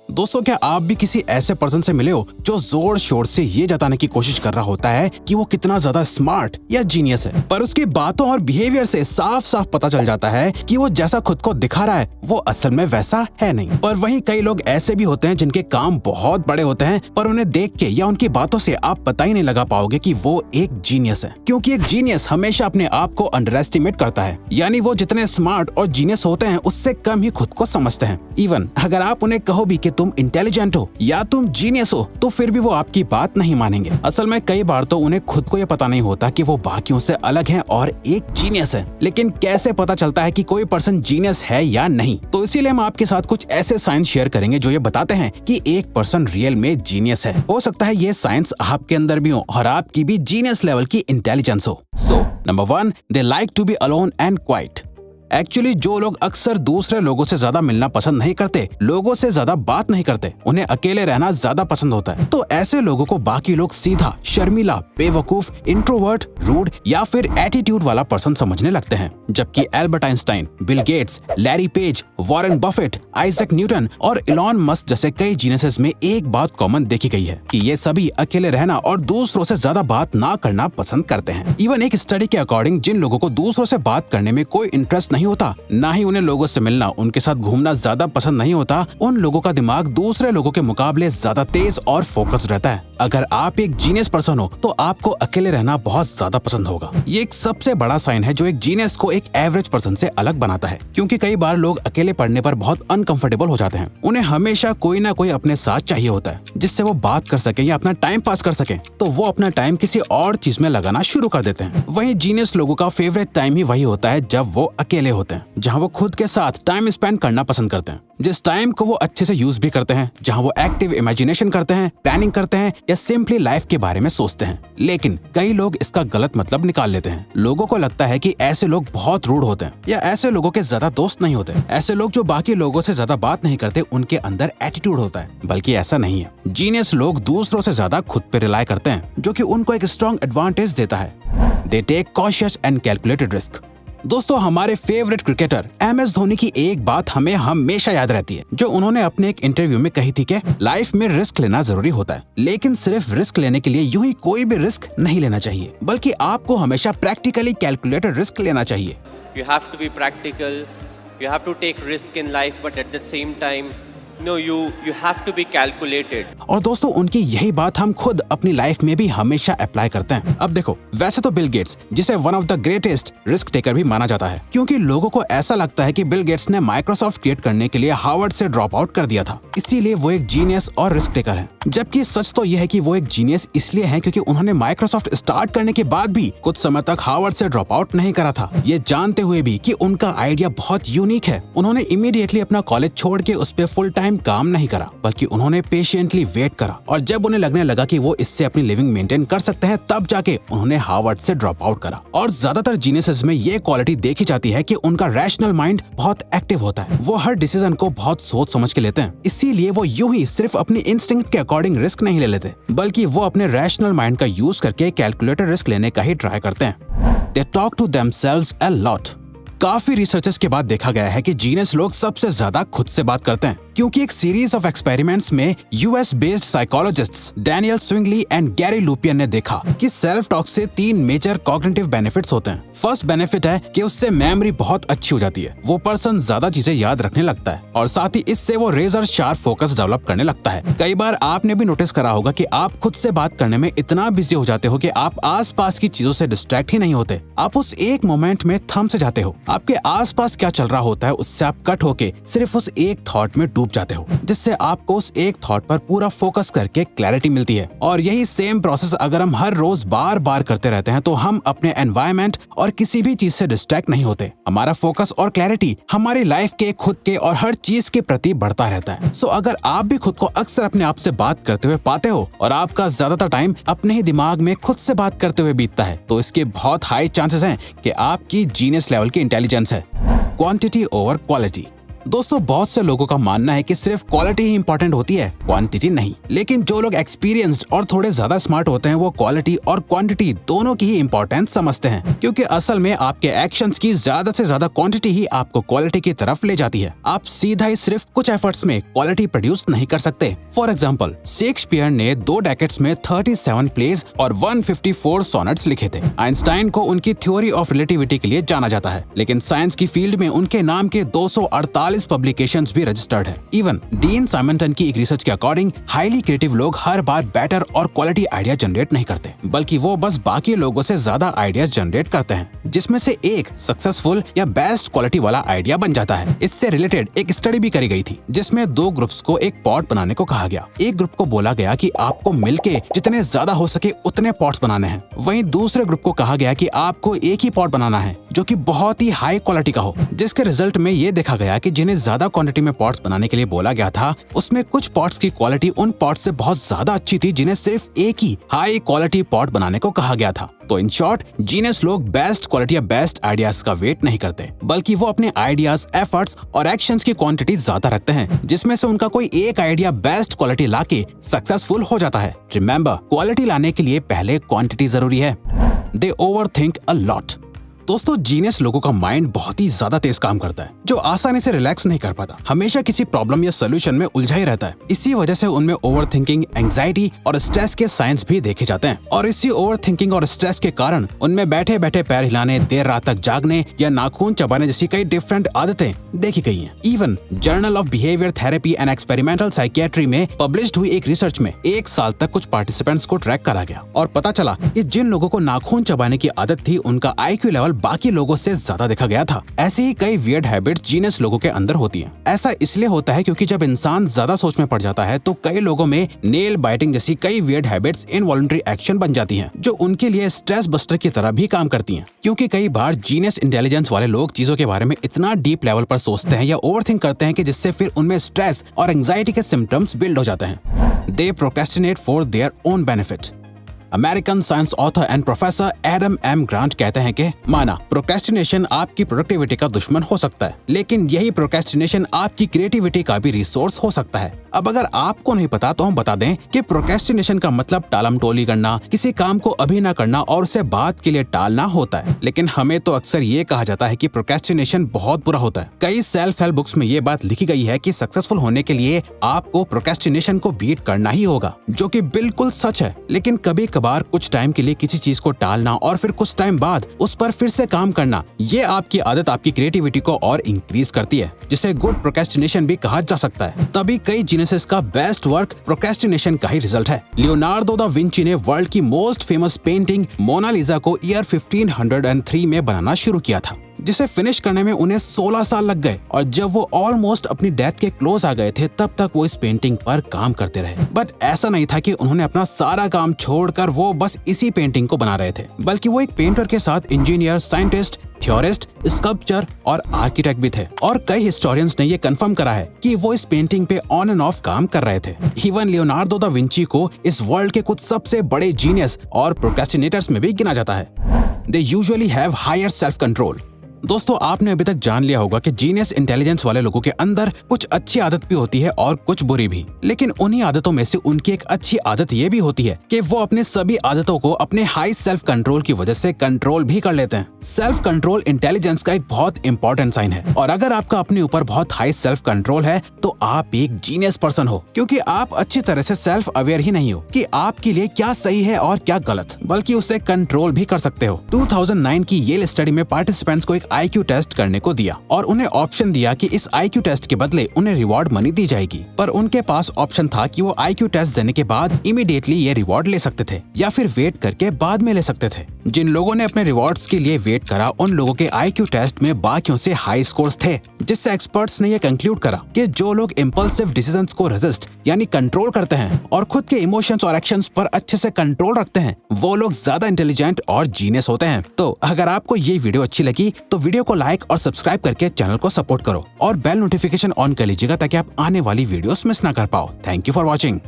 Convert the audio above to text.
दोस्तों, क्या आप भी किसी ऐसे पर्सन से मिले हो जो जोर शोर से ये जताने की कोशिश कर रहा होता है कि वो कितना ज्यादा स्मार्ट या जीनियस है, पर उसकी बातों और बिहेवियर से साफ साफ पता चल जाता है कि वो जैसा खुद को दिखा रहा है वो असल में वैसा है नहीं। पर वहीं कई लोग ऐसे भी होते हैं जिनके काम बहुत बड़े होते हैं, पर उन्हें देख के या उनकी बातों से आप पता ही नहीं लगा पाओगे कि वो एक जीनियस है, क्योंकि एक जीनियस हमेशा अपने आप को अंडर एस्टिमेट करता है। यानी वो जितने स्मार्ट और जीनियस होते हैं उससे कम ही खुद को समझते हैं। इवन अगर आप उन्हें कहो भी कि तुम इंटेलिजेंट हो या तुम जीनियस हो तो फिर भी वो आपकी बात नहीं मानेंगे। असल में कई बार तो उन्हें खुद को ये पता नहीं होता कि वो बाकियों से अलग है और एक जीनियस है। लेकिन कैसे पता चलता है कि कोई पर्सन जीनियस है या नहीं? तो इसीलिए हम आपके साथ कुछ ऐसे साइंस शेयर करेंगे जो ये बताते हैं कि एक पर्सन रियल में जीनियस है। हो सकता है ये साइंस आपके अंदर भी हो और आपकी भी जीनियस लेवल की इंटेलिजेंस हो। So number 1, they like to be alone and quiet. Actually जो लोग अक्सर दूसरे लोगों से ज्यादा मिलना पसंद नहीं करते, लोगों से ज्यादा बात नहीं करते, उन्हें अकेले रहना ज्यादा पसंद होता है। तो ऐसे लोगों को बाकी लोग सीधा, शर्मीला, बेवकूफ, इंट्रोवर्ट, रूड या फिर एटीट्यूड वाला पर्सन समझने लगते हैं। जबकि Albert Einstein, Bill Gates, Larry page, Warren Buffett, Isaac Newton और इलॉन मस्क जैसे कई जीनियसेस में एक बात कॉमन देखी गई है कि ये सभी अकेले रहना और दूसरों से ज्यादा बात ना करना पसंद करते हैं। इवन एक स्टडी के अकॉर्डिंग जिन लोगों को दूसरों से बात करने में कोई इंटरेस्ट नहीं होता, ना ही उन्हें लोगों से मिलना, उनके साथ घूमना ज्यादा पसंद नहीं होता, उन लोगों का दिमाग दूसरे लोगों के मुकाबले ज्यादा तेज और फोकस्ड रहता है। अगर आप एक जीनियस पर्सन हो तो आपको अकेले रहना बहुत ज्यादा पसंद होगा। ये एक सबसे बड़ा साइन है जो एक जीनियस को एक एवरेज पर्सन से अलग बनाता है, क्योंकि कई बार लोग अकेले पढ़ने पर बहुत अनकंफर्टेबल हो जाते हैं। उन्हें हमेशा कोई ना कोई अपने साथ चाहिए होता है जिससे वो बात कर सके या अपना टाइम पास कर सके, तो वो अपना टाइम किसी और चीज में लगाना शुरू कर देते हैं। वहीं जीनियस लोगों का फेवरेट टाइम ही वही होता है जब वो अकेले होते हैं, जहाँ वो खुद के साथ टाइम स्पेंड करना पसंद करते हैं, जिस टाइम को वो अच्छे से यूज भी करते हैं, जहाँ वो एक्टिव इमेजिनेशन करते हैं, प्लानिंग करते हैं या सिंपली लाइफ के बारे में सोचते हैं। लेकिन कई लोग इसका गलत मतलब निकाल लेते हैं। लोगों को लगता है कि ऐसे लोग बहुत रूड होते हैं या ऐसे लोगों के ज्यादा दोस्त नहीं होते। ऐसे लोग जो बाकी लोगों से ज्यादा बात नहीं करते, उनके अंदर एटीट्यूड होता है, बल्कि ऐसा नहीं है। जीनियस लोग दूसरों से ज्यादा खुद पे रिलाई करते हैं, जो कि उनको एक स्ट्रॉन्ग एडवांटेज देता है। They take cautious and calculated risk. दोस्तों, हमारे फेवरेट क्रिकेटर MS धोनी की एक बात हमें हमेशा याद रहती है, जो उन्होंने अपने एक इंटरव्यू में कही थी कि लाइफ में रिस्क लेना जरूरी होता है, लेकिन सिर्फ रिस्क लेने के लिए यूं ही कोई भी रिस्क नहीं लेना चाहिए, बल्कि आपको हमेशा प्रैक्टिकली कैलकुलेटेड रिस्क लेना चाहिए। You have to be practical, you have to take risk in life, but at the same time, no, you have to be calculated. और दोस्तों, उनकी यही बात हम खुद अपनी लाइफ में भी हमेशा अप्लाई करते हैं। अब देखो, वैसे तो बिल गेट्स, जिसे one of the greatest risk taker भी माना जाता है, क्योंकि लोगों को ऐसा लगता है कि बिल गेट्स ने माइक्रोसॉफ्ट क्रिएट करने के लिए हार्वर्ड से ड्रॉप आउट कर दिया था, इसीलिए वो एक जीनियस और रिस्क टेकर है। जबकि सच तो यह है कि वो एक जीनियस इसलिए है क्योंकि उन्होंने माइक्रोसॉफ्ट स्टार्ट करने के बाद भी कुछ समय तक हार्वर्ड से ड्रॉप आउट नहीं करा था, ये जानते हुए भी कि उनका आइडिया बहुत यूनिक है। उन्होंने इमीडिएटली अपना कॉलेज छोड़ के उस पर फुल टाइम काम नहीं करा, बल्कि उन्होंने पेशेंटली वेट करा, और जब उन्हें लगने लगा कि वो इससे अपनी लिविंग मेंटेन कर सकते हैं, तब जाके उन्होंने हार्वर्ड से ड्रॉप आउट करा। और ज्यादातर जीनियसेस में ये क्वालिटी देखी जाती है कि उनका रैशनल माइंड बहुत एक्टिव होता है। वो हर डिसीजन को बहुत सोच समझ के लेते हैं, इसीलिए वो यूं ही सिर्फ अपनी इंस्टिंक्ट के अकॉर्डिंग रिस्क नहीं ले लेते, बल्कि वो अपने रैशनल माइंड का यूज करके कैलकुलेटेड रिस्क लेने का ही ट्राई करते हैं। They talk to themselves a lot. काफी रिसर्चेस के बाद देखा गया है कि जीनियस लोग सबसे ज्यादा खुद से बात करते हैं, क्योंकि एक सीरीज ऑफ एक्सपेरिमेंट्स में US based psychologists Daniel Swingley and Gary Lupyan ने देखा कि सेल्फ टॉक से 3 मेजर कॉग्निटिव बेनिफिट्स होते हैं। फर्स्ट बेनिफिट है कि उससे मेमोरी बहुत अच्छी हो जाती है, वो पर्सन ज्यादा चीजें याद रखने लगता है, और साथ ही इससे वो रेजर शार्प फोकस डेवलप करने लगता है। कई बार आपने भी नोटिस करा होगा कि आप खुद से बात करने में इतना बिजी हो जाते हो कि आप आसपास की चीजों से डिस्ट्रैक्ट ही नहीं होते। आप उस एक मोमेंट में थम से जाते हो, आपके आसपास क्या चल रहा होता है उससे आप कट होके सिर्फ उस एक थॉट में डूब जाते हो, जिससे आपको उस एक थॉट पर पूरा फोकस करके क्लैरिटी मिलती है। और यही सेम प्रोसेस अगर हम हर रोज बार बार करते रहते हैं तो हम अपने एनवायरनमेंट और किसी भी चीज से डिस्ट्रैक्ट नहीं होते। हमारा फोकस और क्लैरिटी हमारी लाइफ के, खुद के और हर चीज के प्रति बढ़ता रहता है। सो अगर आप भी खुद को अक्सर अपने आप से बात करते हुए पाते हो और आपका ज्यादातर टाइम अपने ही दिमाग में खुद से बात करते हुए बीतता है, तो इसके बहुत हाई चांसेस हैं कि आपकी जीनियस लेवल की इंटेलिजेंस है। Quantity over quality. दोस्तों बहुत से लोगों का मानना है कि सिर्फ क्वालिटी ही इंपॉर्टेंट होती है, क्वांटिटी नहीं। लेकिन जो लोग एक्सपीरियंस्ड और थोड़े ज्यादा स्मार्ट होते हैं वो क्वालिटी और क्वांटिटी दोनों की ही इंपॉर्टेंस समझते हैं, क्योंकि असल में आपके एक्शंस की ज्यादा से ज्यादा क्वांटिटी ही आपको क्वालिटी की तरफ ले जाती है। आप सीधा ही सिर्फ कुछ एफर्ट्स में क्वालिटी प्रोड्यूस नहीं कर सकते। फॉर एग्जाम्पल, शेक्सपियर ने 2 डेकेड्स में 37 प्लेज और 154 सोनेट्स लिखे थे। आइंस्टाइन को उनकी थ्योरी ऑफ रिलेटिविटी के लिए जाना जाता है, लेकिन साइंस की फील्ड में उनके नाम के 248 पब्लिकेशंस भी रजिस्टर्ड है। इवन डीन साइमंटन की एक रिसर्च के अकॉर्डिंग हाईली क्रिएटिव लोग हर बार बेटर और क्वालिटी आइडिया जनरेट नहीं करते, बल्कि वो बस बाकी लोगों से ज्यादा आइडियाज जनरेट करते हैं, जिसमें से एक सक्सेसफुल या बेस्ट क्वालिटी वाला आइडिया बन जाता है। इससे रिलेटेड एक स्टडी भी करी गई थी, जिसमें 2 ग्रुप्स को एक पॉट बनाने को कहा गया। एक ग्रुप को बोला गया कि आपको मिलके जितने ज्यादा हो सके उतने पॉट्स बनाने हैं। वहीं दूसरे ग्रुप को कहा गया कि आपको एक ही पॉट बनाना है जो कि बहुत ही हाई क्वालिटी का हो। जिसके रिजल्ट में ये देखा गया कि जिन्हें ज्यादा क्वांटिटी में पॉट्स बनाने के लिए बोला गया था, उसमें कुछ पॉट्स की क्वालिटी उन पॉट्स से बहुत ज्यादा अच्छी थी जिन्हें सिर्फ एक ही हाई क्वालिटी पॉट बनाने को कहा गया था। तो इन शॉर्ट, जीनियस लोग बेस्ट क्वालिटी या बेस्ट आइडियाज का वेट नहीं करते, बल्कि वो अपने आइडियाज, एफर्ट्स और एक्शंस की क्वांटिटी ज्यादा रखते हैं, जिसमें से उनका कोई एक आइडिया बेस्ट क्वालिटी लाके सक्सेसफुल हो जाता है। रिमेंबर, क्वालिटी लाने के लिए पहले क्वांटिटी जरूरी है। दे ओवरथिंक अ लॉट। दोस्तों जीनियस लोगों का माइंड बहुत ही ज्यादा तेज काम करता है, जो आसानी से रिलैक्स नहीं कर पाता, हमेशा किसी प्रॉब्लम या सोल्यूशन में उलझा ही रहता है। इसी वजह से उनमें ओवरथिंकिंग, एंजाइटी और स्ट्रेस के साइंस भी देखे जाते हैं। और इसी ओवरथिंकिंग और स्ट्रेस के कारण उनमें बैठे बैठे पैर हिलाने, देर रात तक जागने या नाखून चबाने जैसी कई डिफरेंट आदतें देखी गई हैं। Even journal of behaviour therapy and experimental psychiatry में पब्लिश्ड हुई एक रिसर्च में 1 साल तक कुछ पार्टिसिपेंट्स को ट्रैक करा गया और पता चला कि जिन लोगों को नाखून चबाने की आदत थी, उनका IQ लेवल बाकी लोगों से ज्यादा देखा गया था। ऐसी ही कई वियर्ड हैबिट्स जीनियस लोगों के अंदर होती हैं। ऐसा इसलिए होता है क्योंकि जब इंसान ज्यादा सोच में पड़ जाता है तो कई लोगों में नेल बाइटिंग जैसी कई वियर्ड हैबिट्स इनवॉलंटरी एक्शन बन जाती हैं, जो उनके लिए स्ट्रेस बस्टर की तरह भी काम करती हैं। क्योंकि कई बार जीनियस इंटेलिजेंस वाले लोग चीजों के बारे में इतना डीप लेवल पर सोचते हैं या ओवरथिंक करते हैं कि जिससे फिर उनमें स्ट्रेस और एंजाइटी के सिम्टम्स बिल्ड हो जाते हैं। They procrastinate for their own benefit. American science author and professor Adam M Grant कहते हैं कि माना प्रोक्रेस्टिनेशन आपकी प्रोडक्टिविटी का दुश्मन हो सकता है, लेकिन यही प्रोक्रेस्टिनेशन आपकी क्रिएटिविटी का भी रिसोर्स हो सकता है। अब अगर आपको नहीं पता तो हम बता दें कि प्रोक्रेस्टिनेशन का मतलब टालमटोली करना, किसी काम को अभी ना करना और उसे बाद के लिए टालना होता है। लेकिन हमें तो अक्सर ये कहा जाता है कि प्रोक्रेस्टिनेशन बहुत बुरा होता है। कई सेल्फ हेल्प बुक्स में ये बात लिखी गई है कि सक्सेसफुल होने के लिए आपको प्रोक्रेस्टिनेशन को बीट करना ही होगा, जो कि बिल्कुल सच है। लेकिन कभी कभार कुछ टाइम के लिए किसी चीज को टालना और फिर कुछ टाइम बाद उस पर फिर से काम करना, ये आपकी आदत आपकी क्रिएटिविटी को और इंक्रीज करती है, जिसे गुड प्रोक्रेस्टिनेशन भी कहा जा सकता है। तभी कई जीनियसेस का बेस्ट वर्क प्रोक्रेस्टिनेशन का ही रिजल्ट है। लियोनार्डो दा विंची ने वर्ल्ड की मोस्ट फेमस पेंटिंग मोनालिसा को ईयर 1503 में बनाना शुरू किया था, जिसे फिनिश करने में उन्हें 16 साल लग गए। और जब वो ऑलमोस्ट अपनी डेथ के क्लोज आ गए थे, तब तक वो इस पेंटिंग पर काम करते रहे। बट ऐसा नहीं था कि उन्होंने अपना सारा काम छोड़कर वो बस इसी पेंटिंग को बना रहे थे, बल्कि वो एक पेंटर के साथ इंजीनियर, साइंटिस्ट, थ्योरिस्ट, स्कल्पचर और आर्किटेक्ट भी थे। और कई हिस्टोरियंस ने ये कंफर्म करा है कि वो इस पेंटिंग पे ऑन एंड ऑफ काम कर रहे थे। इवन लियोनार्डो दा विंची को इस वर्ल्ड के कुछ सबसे बड़े जीनियस और प्रोक्रेस्टिनेटर्स में भी गिना जाता है। They usually have higher self control. दोस्तों आपने अभी तक जान लिया होगा कि जीनियस इंटेलिजेंस वाले लोगों के अंदर कुछ अच्छी आदत भी होती है और कुछ बुरी भी, लेकिन उन्हीं आदतों में से उनकी एक अच्छी आदत ये भी होती है कि वो अपने सभी आदतों को अपने हाई सेल्फ कंट्रोल की वजह से कंट्रोल भी कर लेते हैं। सेल्फ कंट्रोल इंटेलिजेंस का एक बहुत इंपॉर्टेंट साइन है, और अगर आपका अपने ऊपर बहुत हाई सेल्फ कंट्रोल है तो आप एक जीनियस पर्सन हो, क्योंकि आप अच्छी तरह से सेल्फ अवेयर ही नहीं हो कि आपके लिए क्या सही है और क्या गलत, बल्कि उसे कंट्रोल भी कर सकते हो। 2009 की येल स्टडी में पार्टिसिपेंट्स को एक IQ टेस्ट करने को दिया और उन्हें ऑप्शन दिया कि इस IQ टेस्ट के बदले उन्हें रिवॉर्ड मनी दी जाएगी, पर उनके पास ऑप्शन था कि वो IQ टेस्ट देने के बाद इमीडिएटली ये रिवॉर्ड ले सकते थे या फिर वेट करके बाद में ले सकते थे। जिन लोगों ने अपने रिवॉर्ड्स के लिए वेट करा, उन लोगों के IQ टेस्ट में बाकियों से हाई स्कोर्स थे, जिससे एक्सपर्ट्स ने ये कंक्लूड करा कि जो लोग इम्पल्सिव डिसीजंस को रेजिस्ट यानी कंट्रोल करते हैं और खुद के इमोशंस और एक्शंस पर अच्छे से कंट्रोल रखते हैं, वो लोग ज्यादा इंटेलिजेंट और जीनियस होते हैं। तो अगर आपको ये वीडियो अच्छी लगी तो वीडियो को लाइक और सब्सक्राइब करके चैनल को सपोर्ट करो और बेल नोटिफिकेशन ऑन कर लीजिएगा ताकि आप आने वाली वीडियोस मिस ना कर पाओ। Thank you for watching.